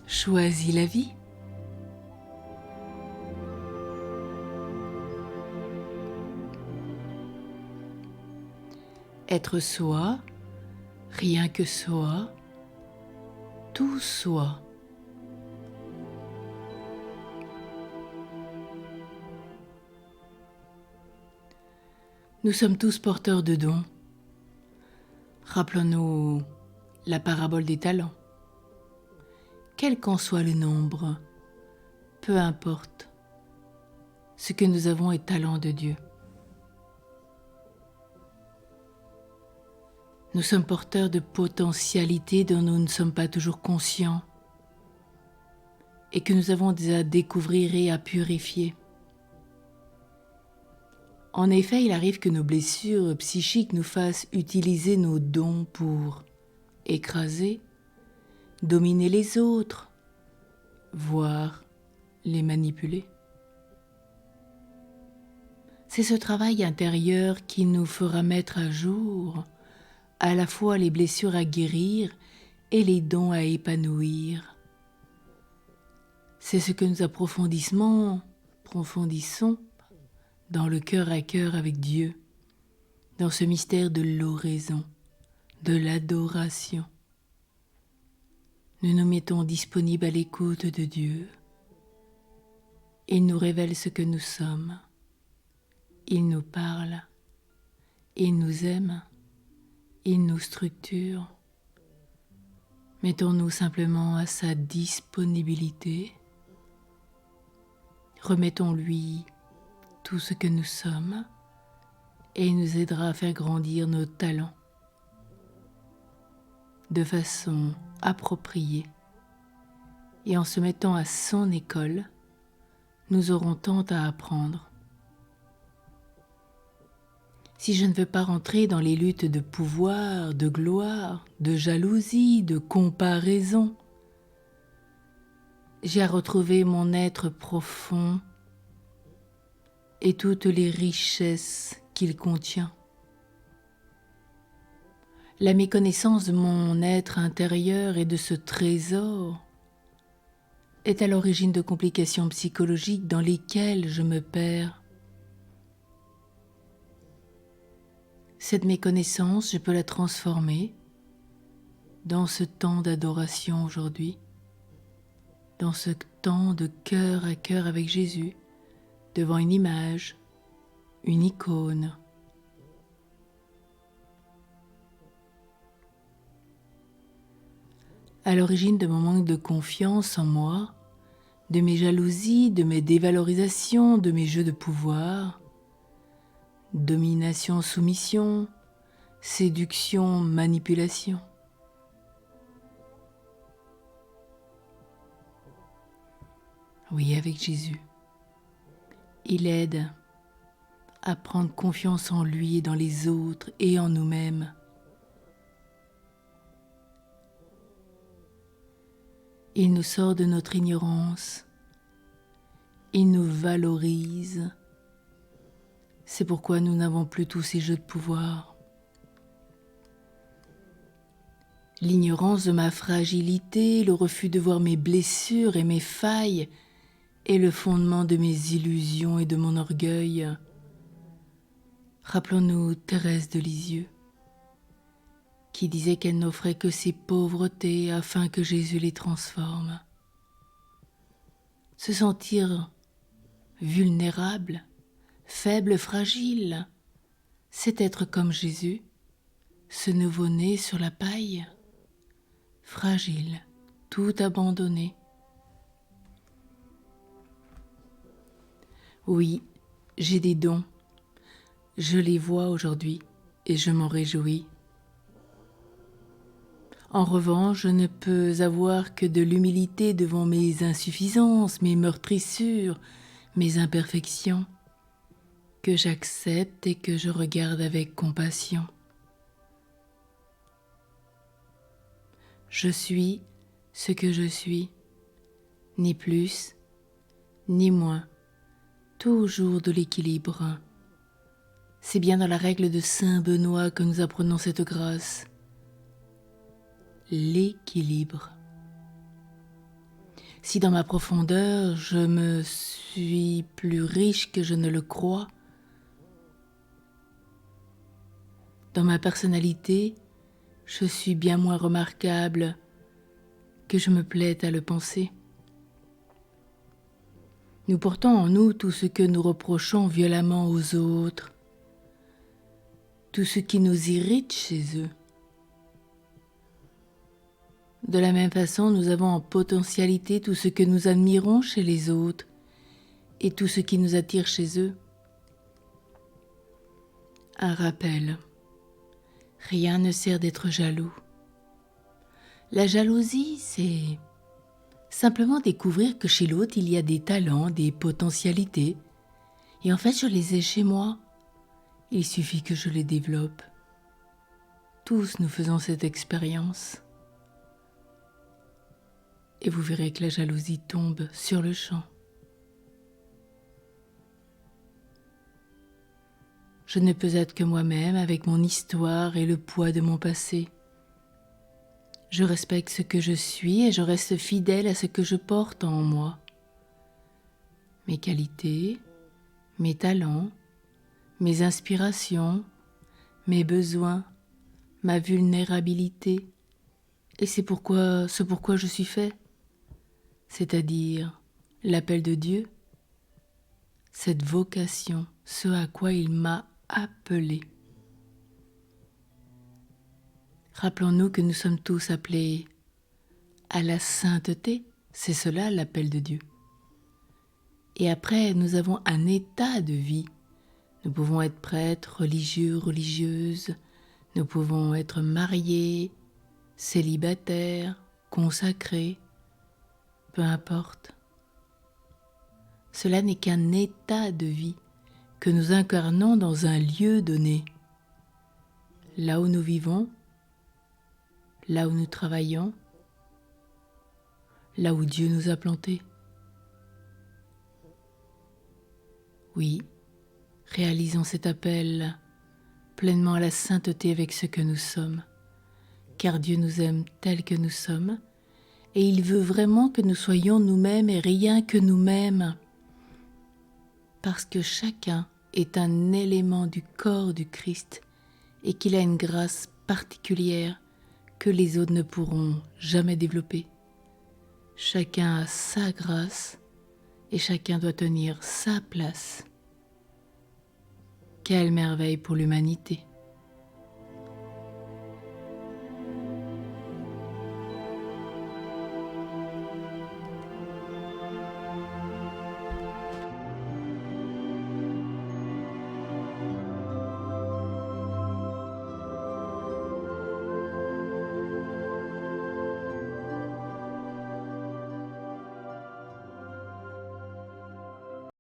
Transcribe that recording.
Choisis la vie. Être soi, rien que soi, tout soi. Nous sommes tous porteurs de dons. Rappelons-nous la parabole des talents. Quel qu'en soit le nombre, peu importe, ce que nous avons est talent de Dieu. Nous sommes porteurs de potentialités dont nous ne sommes pas toujours conscients et que nous avons à découvrir et à purifier. En effet, il arrive que nos blessures psychiques nous fassent utiliser nos dons pour écraser, dominer les autres, voire les manipuler. C'est ce travail intérieur qui nous fera mettre à jour à la fois les blessures à guérir et les dons à épanouir. C'est ce que nous approfondissons dans le cœur à cœur avec Dieu, dans ce mystère de l'oraison, de l'adoration. Nous nous mettons disponibles à l'écoute de Dieu. Il nous révèle ce que nous sommes. Il nous parle. Il nous aime. Il nous structure. Mettons-nous simplement à sa disponibilité. Remettons-lui tout ce que nous sommes et il nous aidera à faire grandir nos talents de façon appropriée. Et en se mettant à son école, nous aurons tant à apprendre. Si je ne veux pas rentrer dans les luttes de pouvoir, de gloire, de jalousie, de comparaison, j'ai à retrouver mon être profond et toutes les richesses qu'il contient. La méconnaissance de mon être intérieur et de ce trésor est à l'origine de complications psychologiques dans lesquelles je me perds. Cette méconnaissance, je peux la transformer dans ce temps d'adoration aujourd'hui, dans ce temps de cœur à cœur avec Jésus, devant une image, une icône. À l'origine de mon manque de confiance en moi, de mes jalousies, de mes dévalorisations, de mes jeux de pouvoir, domination, soumission, séduction, manipulation. Oui, avec Jésus. Il aide à prendre confiance en lui et dans les autres et en nous-mêmes. Il nous sort de notre ignorance. Il nous valorise. C'est pourquoi nous n'avons plus tous ces jeux de pouvoir. L'ignorance de ma fragilité, le refus de voir mes blessures et mes failles est le fondement de mes illusions et de mon orgueil. Rappelons-nous Thérèse de Lisieux, qui disait qu'elle n'offrait que ses pauvretés afin que Jésus les transforme. Se sentir vulnérable, faible, fragile, c'est être comme Jésus, ce nouveau-né sur la paille, fragile, tout abandonné. Oui, j'ai des dons, je les vois aujourd'hui et je m'en réjouis. En revanche, je ne peux avoir que de l'humilité devant mes insuffisances, mes meurtrissures, mes imperfections, que j'accepte et que je regarde avec compassion. Je suis ce que je suis, ni plus, ni moins, toujours de l'équilibre. C'est bien dans la règle de Saint Benoît que nous apprenons cette grâce. L'équilibre. si dans ma profondeur je me suis plus riche que je ne le crois, dans ma personnalité, je suis bien moins remarquable que je me plais à le penser. Nous portons en nous tout ce que nous reprochons violemment aux autres, tout ce qui nous irrite chez eux. De la même façon, nous avons en potentialité tout ce que nous admirons chez les autres et tout ce qui nous attire chez eux. Un rappel. Rien ne sert d'être jaloux. La jalousie, c'est simplement découvrir que chez l'autre, il y a des talents, des potentialités. Et en fait, je les ai chez moi. Il suffit que je les développe. Tous nous faisons cette expérience. Et vous verrez que la jalousie tombe sur le champ. Je ne peux être que moi-même avec mon histoire et le poids de mon passé. Je respecte ce que je suis et je reste fidèle à ce que je porte en moi. Mes qualités, mes talents, mes inspirations, mes besoins, ma vulnérabilité. Et c'est pourquoi je suis fait, c'est-à-dire l'appel de Dieu, cette vocation, ce à quoi il m'a appelé. Rappelons-nous que nous sommes tous appelés à la sainteté, c'est cela l'appel de Dieu. Et après, nous avons un état de vie. Nous pouvons être prêtres, religieux, religieuses, nous pouvons être mariés, célibataires, consacrés, peu importe. Cela n'est qu'un état de vie que nous incarnons dans un lieu donné. Là où nous vivons, là où nous travaillons, là où Dieu nous a plantés. Oui, réalisons cet appel pleinement à la sainteté avec ce que nous sommes, car Dieu nous aime tels que nous sommes, et il veut vraiment que nous soyons nous-mêmes et rien que nous-mêmes, parce que chacun est un élément du corps du Christ et qu'il a une grâce particulière que les autres ne pourront jamais développer. Chacun a sa grâce et chacun doit tenir sa place. Quelle merveille pour l'humanité!